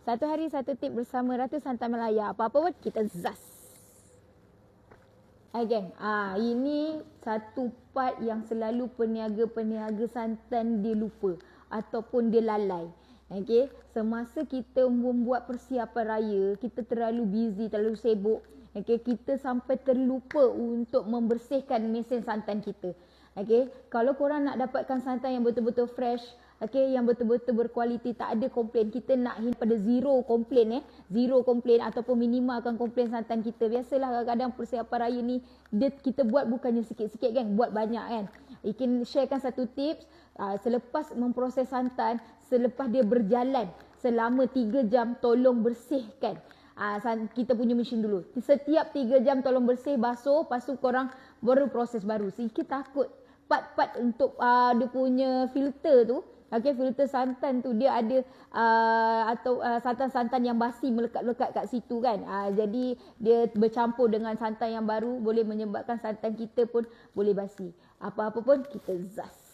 Satu hari satu tip bersama Ratu Santan Melaya. Apa-apa pun kita zas. Geng, ini satu part yang selalu peniaga-peniaga santan dia lupa ataupun dia lalai. Okey, semasa kita membuat persiapan raya, kita terlalu busy, terlalu sibuk. Okey, kita sampai terlupa untuk membersihkan mesin santan kita. Okey, kalau korang nak dapatkan santan yang betul-betul fresh, okey, yang betul-betul berkualiti, tak ada komplain, kita nak pada zero komplain zero komplain ataupun minimalkan komplain santan kita. Biasalah kadang-kadang persiapan raya ni kita buat bukannya sikit-sikit kan, buat banyak kan. Ikin sharekan satu tips, selepas memproses santan, selepas dia berjalan selama 3 jam, tolong bersihkan kita punya mesin dulu. Setiap 3 jam tolong bersih, basuh, lepas tu korang baru proses baru. Sikit takut part-part untuk dia punya filter tu, okey, filter santan tu dia ada santan-santan yang basi melekat-lekat kat situ kan. Jadi dia bercampur dengan santan yang baru, boleh menyebabkan santan kita pun boleh basi. Apa-apa pun kita zas.